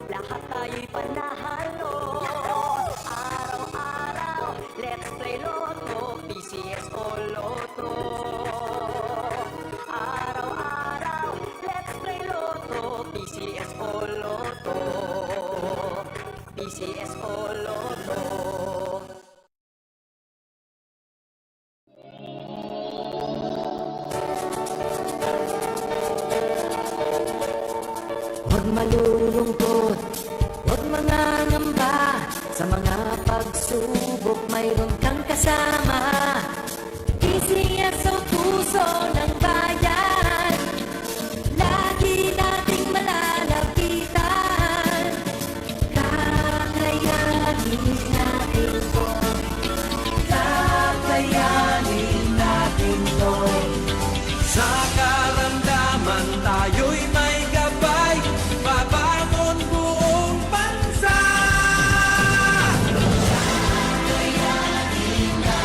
lahat tayo'y panahalo. Araw-araw, let's play Lotto, PCS o Lotto. Araw-araw, let's play Lotto, PCS o Lotto. PCS o Lotto. Huwag malulungkot, huwag mangangamba. Sa mga pagsubok mayroon kang kasama. PCS o puso ng bayan, lagi nating malalapitan. Kakayanin natin to, kakayanin natin to. Sa karamdaman tayo'y may gabay, babangon buong bansa.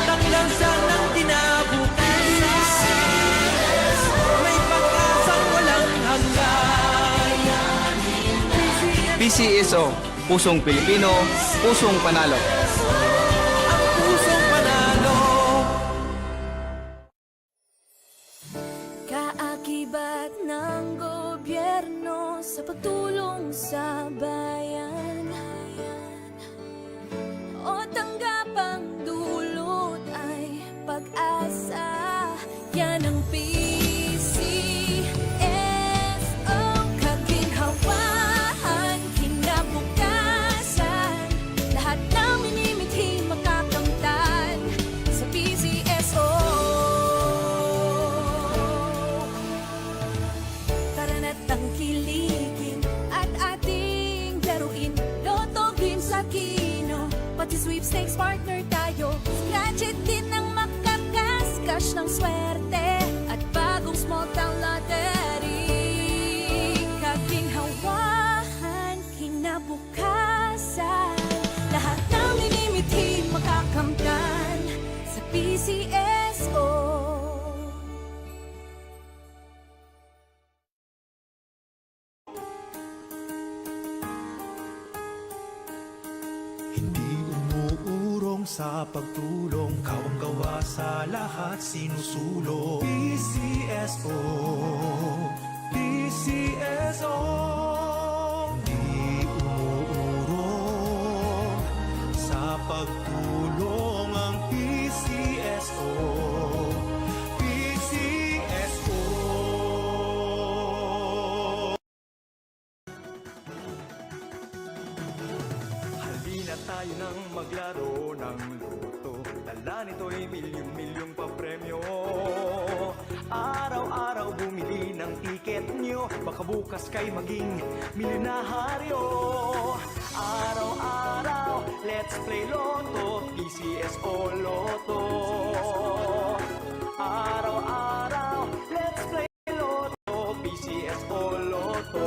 Taklansan ng kinabukasan, may pag-asang walang hanggan. PCSO, Pusong Pilipino, Pusong Panalo. Ang pusong panalo. Kaakibat ng gobyerno sa pagtulong sa bayan, o tanggapang dulot ay pag-asa. Yan ang PCSO, kaginhawahan, kinabukasan. Lahat ng minimithi makakamtan sa PCSO. Tara na't tangkilikin at ating laruin Lotto, Greens at Kino, pati sweepstakes partner tayo. Scratch it din ang makakascash ng swerte at bagong small town lottery. Kaginhawahan, kinabukasan. Lahat ng minimithi makakamtan sa PCSO. Hindi umuurong sa pagtulong, kawang gawa sa lahat sinusulong. PCSO, PCSO. Hindi umuurong sa pagtulong ang PCSO, PCSO. Halina tayo nang maglaro ng loto. Dala nito'y milyong-milyong papremyo. Araw-araw bumili ng tiket nyo, baka bukas kay maging milyonaryo. Araw-araw, let's play Lotto, PCS o Lotto. Araw-araw, let's play Lotto, PCS o Lotto.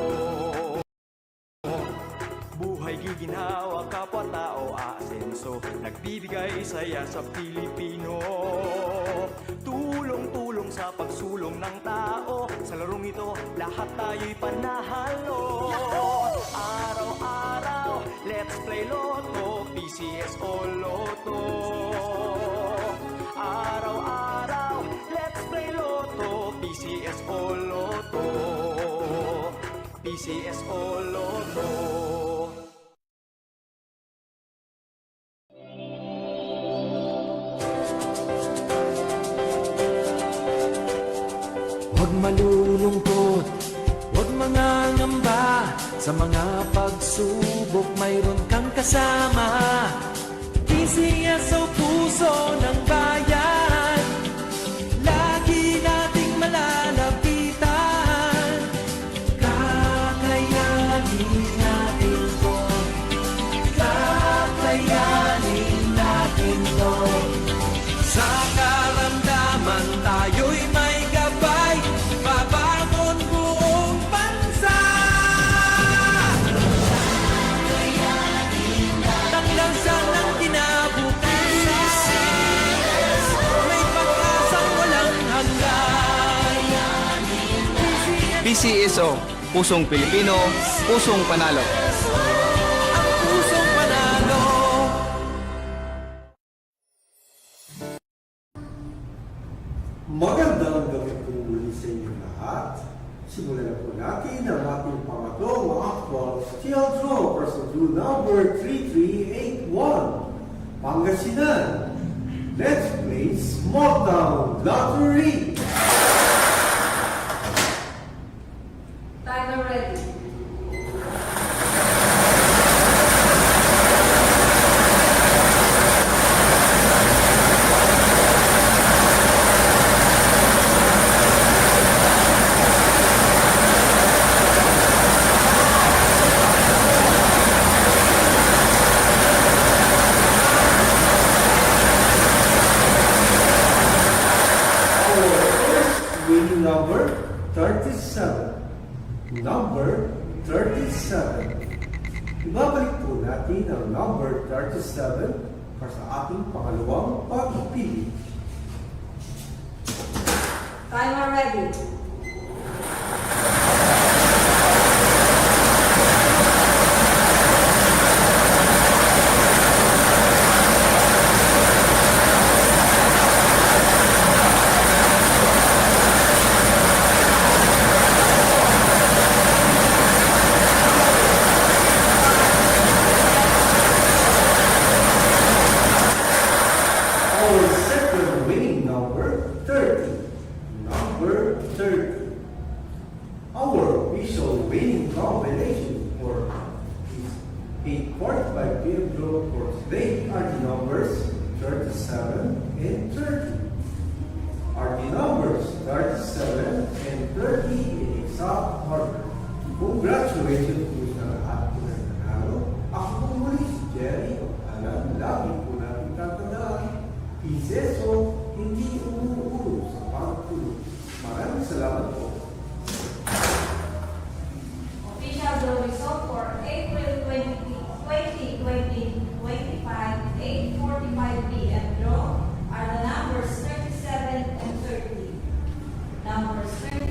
Buhay giginhawa, kapwa-tao aasenso, nagbibigay saya sa Pilipino. Tulong-tulong sa pagsulong ng tao, sa larong ito lahat tayo'y panahalo. Araw-araw, let's play Lotto, PCS o Lotto. Araw-araw, let's play Lotto, PCS o Lotto. PCS o Lotto. Huwag malulungkot, huwag mangangamba. Sa mga pagsubok mayroon kang kasama. PCS o puso ng bayan, lagi nating malalapitan. Kakayanin natin to, kakayanin natin to. Sa karamdaman tayo'y may gabay, babangon buong bansa. Taklansan ng kinabukasan, may pag-asang walang hanggan. PCSO, Pusong Pilipino, Pusong Panalo. Magandang gabi po muli sa inyo lahat. Simulan na po natin ang ating pangatlong actual steel draw para sa draw number 3381. Pangasinan. Let's play Small Town Lottery. Timer ready. Winning number 37. Number 37. Ibabalik po natin ang number 37 para sa ating pangalawang pagpili. Timer ready. Our second winning number 30. Number 30. Our official winning combination for is 8.5 PM draw for today are the numbers 37 and 30. Are the numbers 37 and 30 in exact order. Congratulations po sa lahat po ng nanalo. Ako po muli si Jerry. Alam, lagi po natin tatandaan. Piseso, hindi umuulo sa pagtulog. Maraming salamat po. Official draw result for April 20, 25, 8:45 p.m. draw are the numbers 37 and 30. Numbers 37